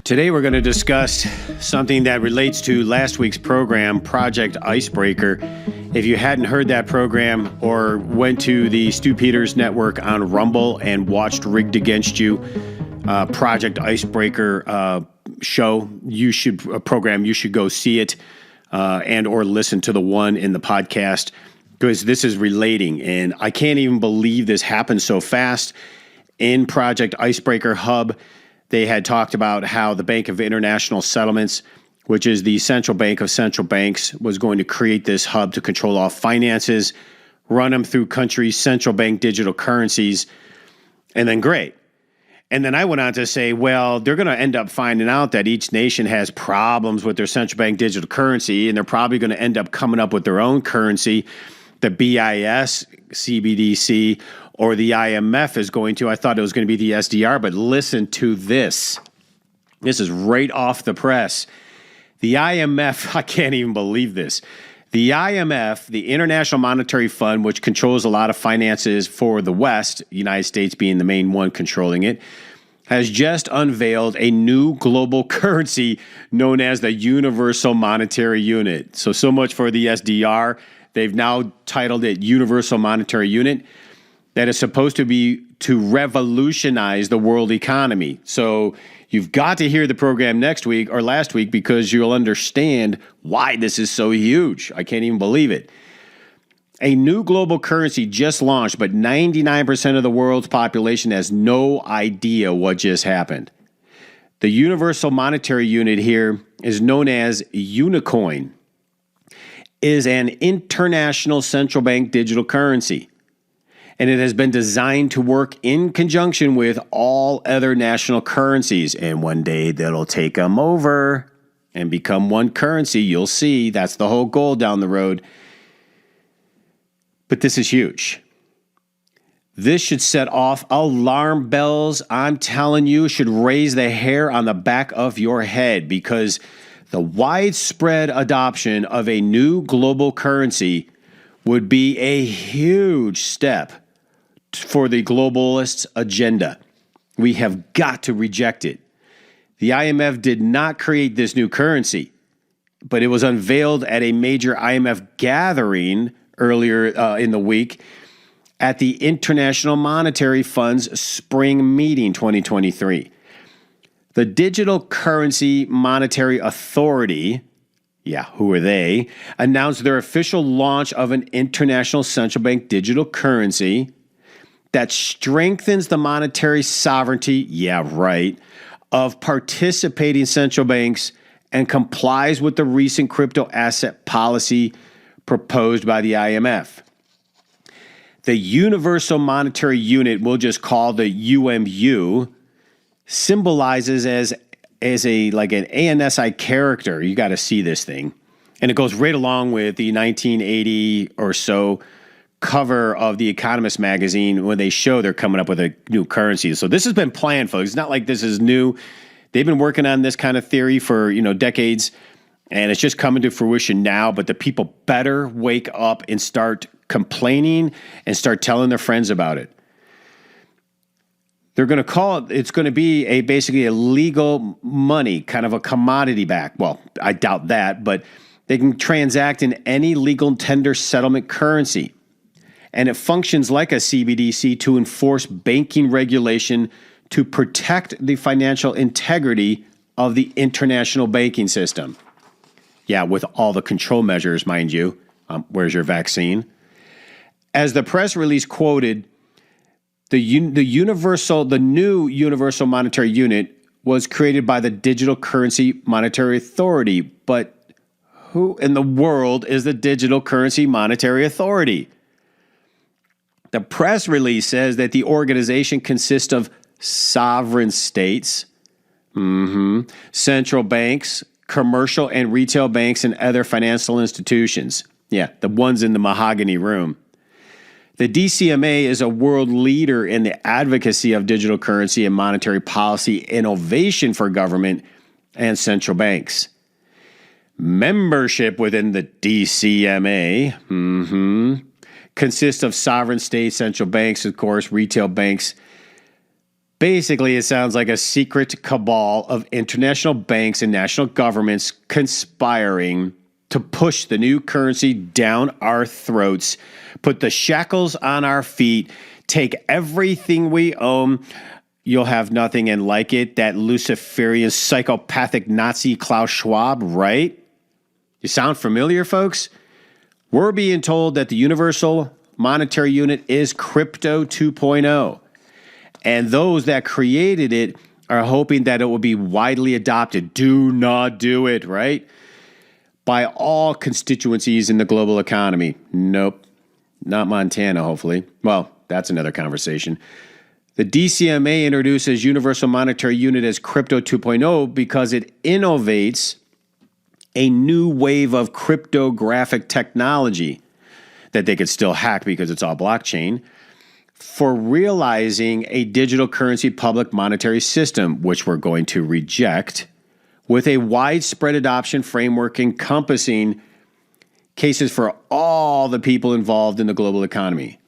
Today we're going to discuss something that relates to last week's program, Project Icebreaker. If you hadn't heard that program or went to the Stu Peters Network on Rumble and watched Rigged Against You, Project Icebreaker show, you should go see it and or listen to the one in the podcast, because this is relating. And I can't even believe this happened so fast. In Project Icebreaker Hub, they had talked about how the Bank of International Settlements, which is the central bank of central banks, was going to create this hub to control all finances, run them through countries' central bank digital currencies, and then great. And then I went on to say, well, they're going to end up finding out that each nation has problems with their central bank digital currency, and they're probably going to end up coming up with their own currency. The BIS, CBDC, or the IMF is going to. I thought it was going to be the SDR, but listen to this. This is right off the press. The IMF, I can't even believe this. The IMF, the International Monetary Fund, which controls a lot of finances for the West, United States being the main one controlling it, has just unveiled a new global currency known as the Universal Monetary Unit. So much for the SDR. They've now titled it Universal Monetary Unit. That is supposed to be to revolutionize the world economy. So you've got to hear the program next week or last week, because you'll understand why this is so huge. I can't even believe it. A new global currency just launched, but 99% of the world's population has no idea what just happened. The Universal Monetary Unit here is known as Unicoin, is an international central bank digital currency. And it has been designed to work in conjunction with all other national currencies. And one day that'll take them over and become one currency. You'll see. That's the whole goal down the road. But this is huge. This should set off alarm bells. I'm telling you, should raise the hair on the back of your head, because the widespread adoption of a new global currency would be a huge step for the globalists' agenda. We have got to reject it. The IMF did not create this new currency, but it was unveiled at a major IMF gathering earlier in the week at the International Monetary Fund's spring meeting 2023. The Digital Currency Monetary Authority, who are they, announced their official launch of an international central bank digital currency that strengthens the monetary sovereignty, of participating central banks and complies with the recent crypto asset policy proposed by the IMF. The Universal Monetary Unit, we'll just call the UMU, symbolizes as an ANSI character. You got to see this thing. And it goes right along with the 1980 or so cover of The Economist magazine when they show they're coming up with a new currency. So this has been planned, folks. It's not like this is new. They've been working on this kind of theory for, decades, and it's just coming to fruition now. But the people better wake up and start complaining and start telling their friends about it. They're going to call it, it's going to be basically a legal money, kind of a commodity back. Well, I doubt that, but they can transact in any legal tender settlement currency. And it functions like a CBDC to enforce banking regulation to protect the financial integrity of the international banking system. With all the control measures, mind you. Where's your vaccine? As the press release quoted, the new Universal Monetary Unit was created by the Digital Currency Monetary Authority. But who in the world is the Digital Currency Monetary Authority? The press release says that the organization consists of sovereign states, central banks, commercial and retail banks, and other financial institutions. The ones in the mahogany room. The DCMA is a world leader in the advocacy of digital currency and monetary policy innovation for government and central banks. Membership within the DCMA consists of sovereign states, central banks, of course, retail banks, Basically, it sounds like a secret cabal of international banks and national governments conspiring to push the new currency down our throats, put the shackles on our feet, take everything we own. You'll have nothing and like it. That Luciferian psychopathic Nazi Klaus Schwab, right? You sound familiar, folks? We're being told that the universal monetary unit is crypto 2.0. And those that created it are hoping that it will be widely adopted. Do not do it, right? By all constituencies in the global economy. Nope. Not Montana, hopefully. Well, that's another conversation. The DCMA introduces Universal Monetary Unit as Crypto 2.0 because it innovates a new wave of cryptographic technology that they could still hack because it's all blockchain for realizing a digital currency public monetary system, which we're going to reject, with a widespread adoption framework encompassing cases for all the people involved in the global economy.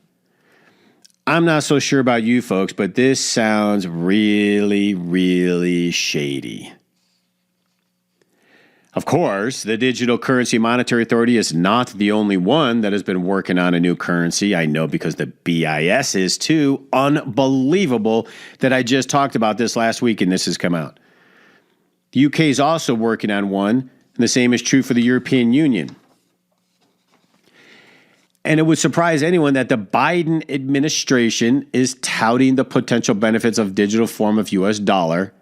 I'm not so sure about you folks, but this sounds really, really shady. Of course, the Digital Currency Monetary Authority is not the only one that has been working on a new currency. I know because the BIS is too. Unbelievable that I just talked about this last week and this has come out. The UK is also working on one, and the same is true for the European Union. And it would surprise anyone that the Biden administration is touting the potential benefits of digital form of US dollar.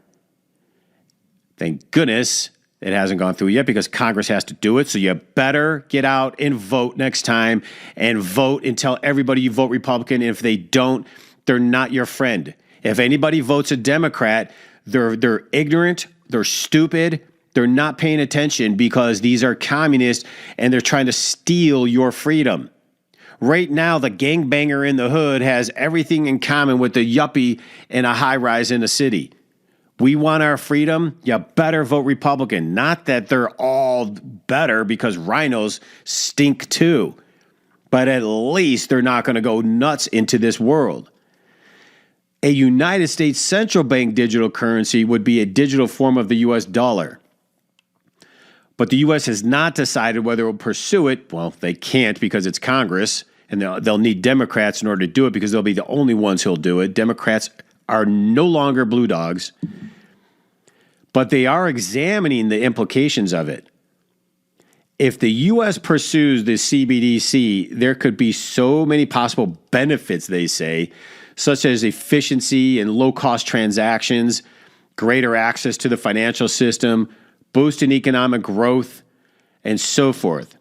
Thank goodness it hasn't gone through yet because Congress has to do it. So you better get out and vote next time and vote and tell everybody you vote Republican. And if they don't, they're not your friend. If anybody votes a Democrat, they're ignorant, they're stupid, they're not paying attention because these are communists and they're trying to steal your freedom. Right now, the gangbanger in the hood has everything in common with the yuppie in a high-rise in a city. We want our freedom. You better vote Republican. Not that they're all better because rhinos stink too. But at least they're not going to go nuts into this world. A United States central bank digital currency would be a digital form of the US dollar. But the U.S. has not decided whether it will pursue it. Well, they can't because it's Congress, and they'll need Democrats in order to do it because they'll be the only ones who'll do it. Democrats are no longer blue dogs, but they are examining the implications of it. If the U.S. pursues the CBDC, there could be so many possible benefits, they say, such as efficiency and low-cost transactions, greater access to the financial system, boosting economic growth, and so forth.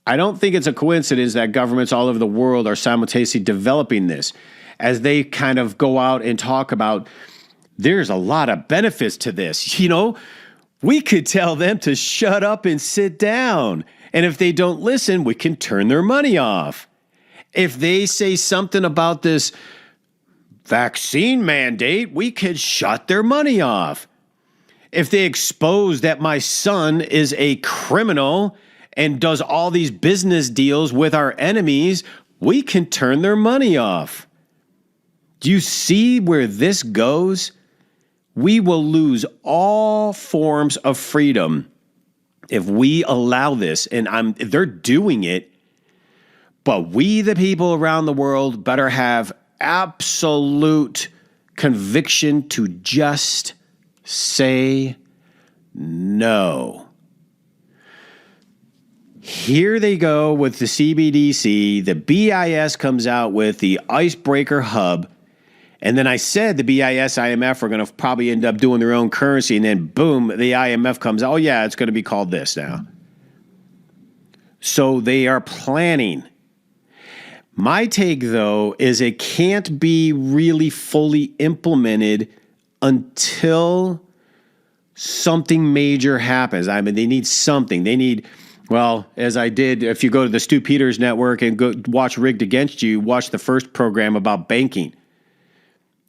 I don't think it's a coincidence that governments all over the world are simultaneously developing this as they kind of go out and talk about there's a lot of benefits to this. You know, we could tell them to shut up and sit down. And if they don't listen, we can turn their money off. If they say something about this vaccine mandate, we could shut their money off. If they expose that my son is a criminal and does all these business deals with our enemies, we can turn their money off. Do you see where this goes? We will lose all forms of freedom if we allow this, and they're doing it, but we, the people around the world, better have absolute conviction to just say no. Here they go with the CBDC. The BIS comes out with the Icebreaker Hub. And then I said the BIS, IMF are going to probably end up doing their own currency. And then boom, the IMF comes out. Oh, yeah, it's going to be called this now. So they are planning. My take, though, is it can't be really fully implemented until something major happens. I mean, they need something. They need, well, as I did, if you go to the Stu Peters Network and go watch Rigged Against You, watch the first program about banking.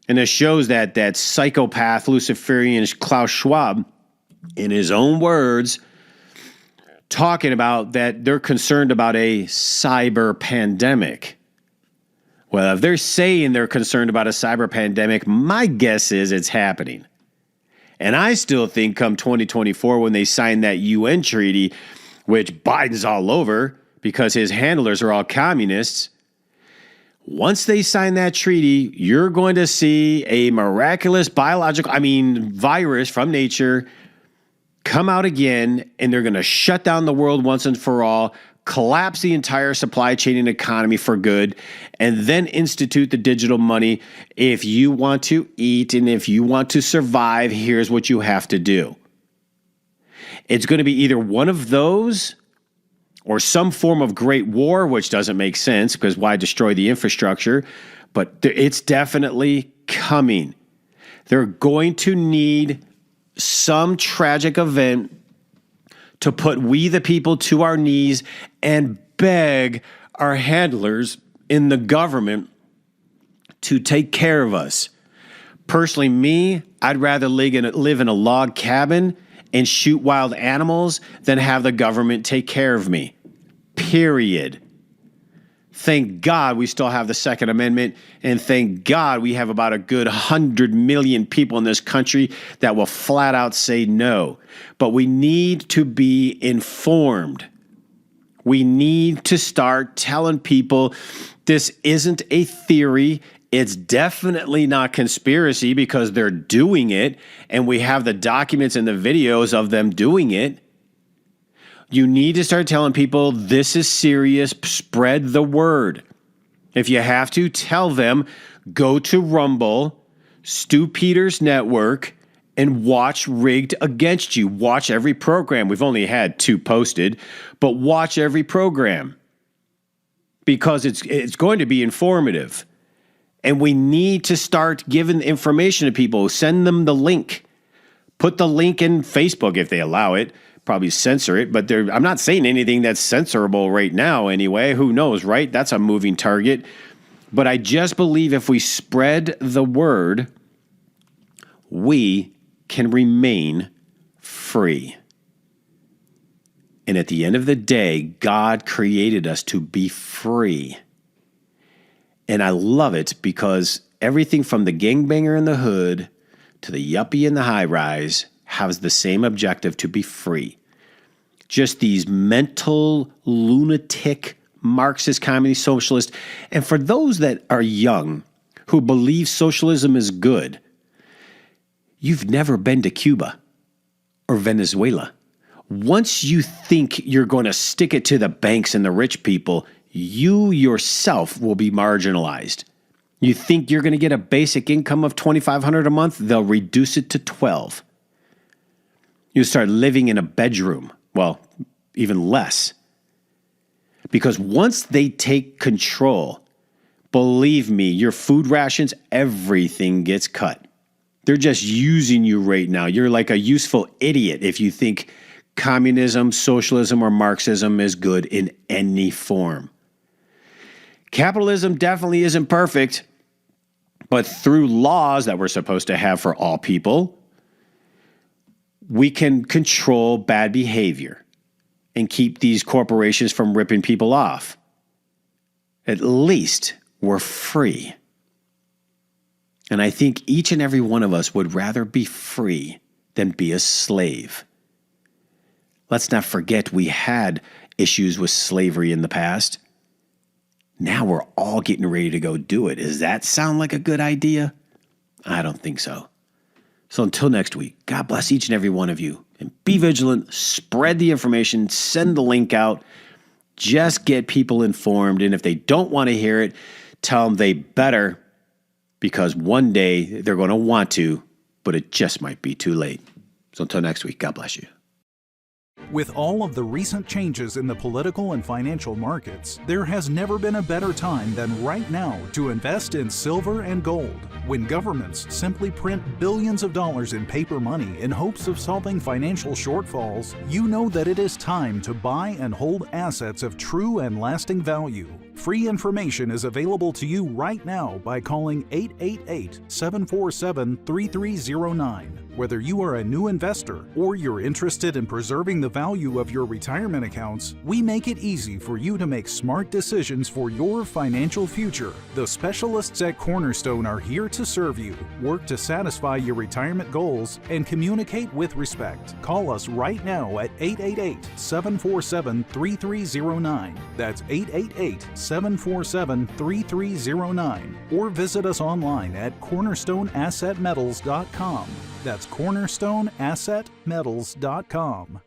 And it shows that psychopath Luciferian Klaus Schwab, in his own words, talking about that they're concerned about a cyber pandemic. Well, if they're saying they're concerned about a cyber pandemic, my guess is it's happening. And I still think come 2024, when they sign that UN treaty, which Biden's all over because his handlers are all communists, once they sign that treaty, you're going to see a miraculous virus from nature come out again, and they're going to shut down the world once and for all, collapse the entire supply chain and economy for good, and then institute the digital money. If you want to eat and if you want to survive, here's what you have to do. It's going to be either one of those or some form of great war, which doesn't make sense because why destroy the infrastructure? But it's definitely coming. They're going to need some tragic event to put we the people to our knees and beg our handlers in the government to take care of us. Personally, me, I'd rather live in a log cabin and shoot wild animals than have the government take care of me. Period. Thank God we still have the Second Amendment, and thank God we have about a good 100 million people in this country that will flat out say no. But we need to be informed. We need to start telling people this isn't a theory. It's definitely not conspiracy because they're doing it, and we have the documents and the videos of them doing it. You need to start telling people this is serious. Spread the word. If you have to, tell them, go to Rumble, Stu Peters Network, and watch Rigged Against You. Watch every program. We've only had 2 posted, but watch every program because it's going to be informative. And we need to start giving information to people. Send them the link. Put the link in Facebook if they allow it. Probably censor it, but I'm not saying anything that's censorable right now anyway. Who knows, right? That's a moving target. But I just believe if we spread the word, we can remain free. And at the end of the day, God created us to be free. And I love it because everything from the gangbanger in the hood to the yuppie in the high rise has the same objective, to be free. Just these mental, lunatic, Marxist, communist, socialist. And for those that are young who believe socialism is good, you've never been to Cuba or Venezuela. Once you think you're going to stick it to the banks and the rich people, you yourself will be marginalized. You think you're going to get a basic income of $2,500 a month, they'll reduce it to $12,000. You start living in a bedroom. Well, even less. Because once they take control, believe me, your food rations, everything gets cut. They're just using you right now. You're like a useful idiot if you think communism, socialism, or Marxism is good in any form. Capitalism definitely isn't perfect, but through laws that we're supposed to have for all people, we can control bad behavior and keep these corporations from ripping people off. At least we're free. And I think each and every one of us would rather be free than be a slave. Let's not forget we had issues with slavery in the past. Now we're all getting ready to go do it. Does that sound like a good idea? I don't think so. So until next week, God bless each and every one of you. And be vigilant, spread the information, send the link out. Just get people informed. And if they don't want to hear it, tell them they better, because one day they're going to want to, but it just might be too late. So until next week, God bless you. With all of the recent changes in the political and financial markets, there has never been a better time than right now to invest in silver and gold. When governments simply print billions of dollars in paper money in hopes of solving financial shortfalls, you know that it is time to buy and hold assets of true and lasting value. Free information is available to you right now by calling 888-747-3309. Whether you are a new investor or you're interested in preserving the value of your retirement accounts, we make it easy for you to make smart decisions for your financial future. The specialists at Cornerstone are here to serve you, work to satisfy your retirement goals, and communicate with respect. Call us right now at 888-747-3309. That's 888-747-3309. Or visit us online at cornerstoneassetmetals.com. That's cornerstoneassetmetals.com.